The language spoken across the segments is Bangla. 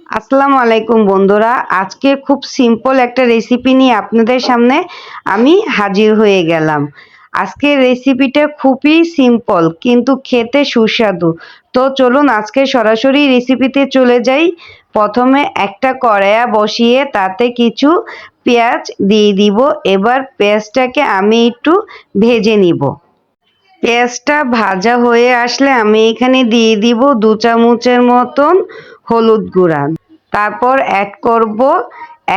আসসালামু আলাইকুম বন্ধুরা, আজকে খুব সিম্পল একটা রেসিপি নিয়ে আপনাদের সামনে আমি হাজির হয়ে গেলাম। আজকের রেসিপিটা খুবই সিম্পল কিন্তু খেতে সুস্বাদু। তো চলুন আজকে সরাসরি রেসিপিতে চলে যাই। প্রথমে একটা কড়াইয়া বসিয়ে তাতে কিছু পেঁয়াজ দিয়ে দিব। এবার পেঁয়াজটাকে আমি একটু ভেজে নিব। পেঁয়াজটা ভাজা হয়ে আসলে আমি এখানে দিয়ে দিব 2 চামচের মতন হলুদ গুঁড়া। তারপর অ্যাড করব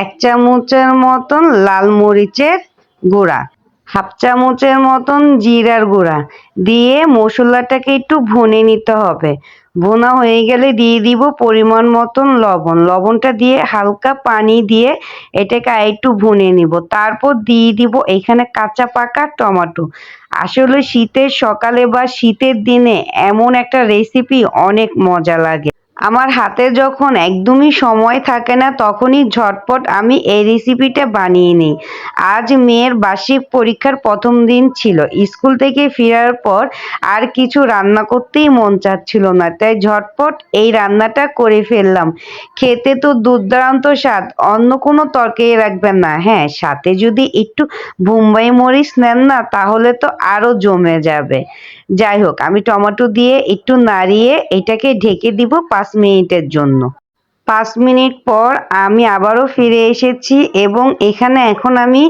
1 চামচের মতন লাল মরিচের গুঁড়া, হাফ চামচের মতন জিরার গুঁড়া দিয়ে মশলাটাকে একটু ভুনে নিতে হবে। ভুনা হয়ে গেলে দিয়ে দিব পরিমাণ মতন লবণ। লবণটা দিয়ে হালকা পানি দিয়ে এটাকে আরেকটু ভুনে নিব। তারপর দিয়ে দিব এখানে কাঁচা পাকা টমেটো। আসলে শীতের সকালে বা শীতের দিনে এমন একটা রেসিপি অনেক মজা লাগে। আমার হাতে যখন একদমই সময় থাকে না তখনই ঝটপট আমি এই রেসিপিটা বানিয়ে নিই। আজ মেয়ের বার্ষিক পরীক্ষার প্রথম দিন ছিল। স্কুল থেকে ফেরার পর আর কিছু রান্না করতেই মন চাচ্ছিল না, তাই ঝটপট এই রান্নাটা করে ফেললাম। খেতে তো দুর্দান্ত স্বাদ, অন্য কোনো তরকারি রাখবেন না। হ্যাঁ, সাথে যদি একটু বোম্বাই মরিচ নেন না তাহলে তো আরও জমে যাবে। যাই হোক, আমি টমেটো দিয়ে একটু নাড়িয়ে এটাকে ঢেকে দিব 5 মিনিটের জন্য। 5 মিনিট পর আমি আবারও ফিরে এসেছি এবং এখানে এখন আমি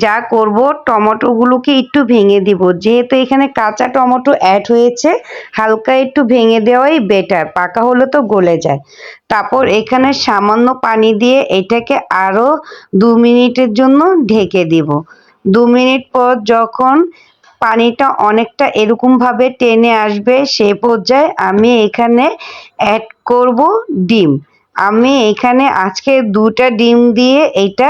যা করব, টমেটোগুলোকে একটু ভেঙে দিব। যেহেতু এখানে কাঁচা টমেটো অ্যাড হয়েছে, হালকা একটু ভেঙে দেওয়াই বেটার, পাকা হলে তো গলে যায়। তারপর এখানে সামান্য পানি দিয়ে এটাকে আরও 2 মিনিটের জন্য ঢেকে দিব। 2 মিনিট পর যখন পানিটা অনেকটা এরকমভাবে টেনে আসবে সে পর্যায়ে আমি এখানে অ্যাড করব ডিম। আমি এখানে আজকে 2টা ডিম দিয়ে এটা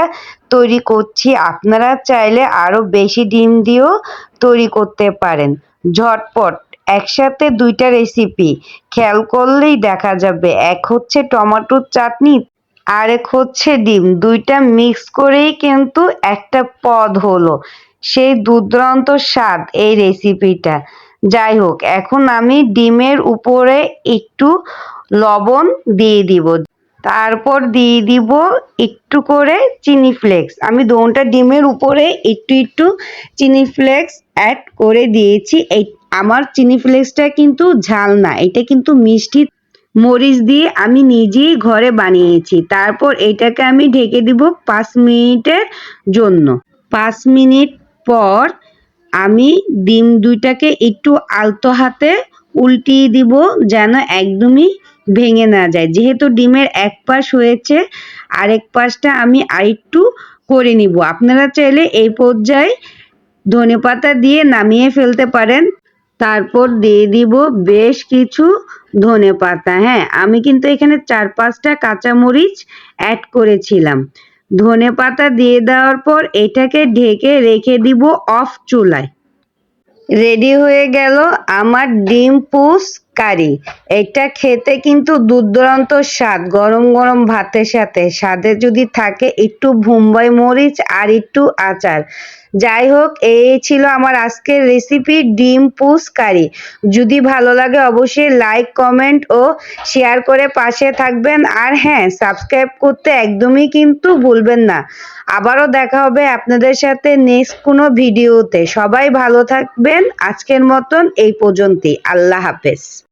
তৈরি করছি। আপনারা চাইলে আরও বেশি ডিম দিয়েও তৈরি করতে পারেন। ঝটপট একসাথে 2টা রেসিপি খেয়াল করলেই দেখা যাবে। এক হচ্ছে টমেটোর চাটনি, আরেক হচ্ছে ডিম। 2টা মিক্স করেই কিন্তু একটা পদ হলো। সেই দুর্দান্ত স্বাদ এই রেসিপিটা। যাই হোক, এখন আমি ডিমের উপরে একটু লবণ দিয়ে দিব। তারপর দিয়ে দিব একটু করে চিনি ফ্লেক্স। আমি 2টা ডিমের উপরে একটু একটু চিনি ফ্লেক্স অ্যাড করে দিয়েছি। এই আমার চিনি ফ্লেক্সটা কিন্তু ঝাল না, এটা কিন্তু মিষ্টি মরিচ দিয়ে আমি নিজেই ঘরে বানিয়েছি। তারপর এটাকে আমি ঢেকে দিব 5 মিনিটের জন্য। 5 মিনিট পর আমি ডিম 2টাকে একটু আলতো হাতে উল্টিয়ে দিব যেন একদমই ভেঙে না যায়। যেহেতু ডিমের এক পাশ হয়েছে, আরেক পাশটা আমি আরেকটু করে নিব। আপনারা চাইলে এই পর্যায়ে ধনেপাতা দিয়ে নামিয়ে ফেলতে পারেন। তারপর দিয়ে দিব বেশ কিছু ধনেপাতা। হ্যাঁ, আমি কিন্তু এখানে 4-5টা কাঁচামরিচ অ্যাড করেছিলাম। ধনেপাতা দিয়ে দেওয়ার পর এটাকে ঢেকে রেখে দিব অফ চুলায়। রেডি হয়ে গেল আমার ডিম পুস কারি। এটা খেতে কিন্তু দুর্দান্ত স্বাদ, গরম গরম ভাতের সাথে। স্বাদে যদি থাকে একটু বোম্বাই মরিচ আর একটু আচার। যাই হোক, এই ছিল আমার আজকের রেসিপি ডিম পুস কারি। যদি ভালো লাগে অবশ্যই লাইক, কমেন্ট ও শেয়ার করে পাশে থাকবেন। আর হ্যাঁ, সাবস্ক্রাইব করতে একদমই কিন্তু ভুলবেন না। আবারও দেখা হবে আপনাদের সাথে নেক্সট কোনো ভিডিওতে। সবাই ভালো থাকবেন। আজকের মতন এই পর্যন্তই। আল্লাহ হাফেজ।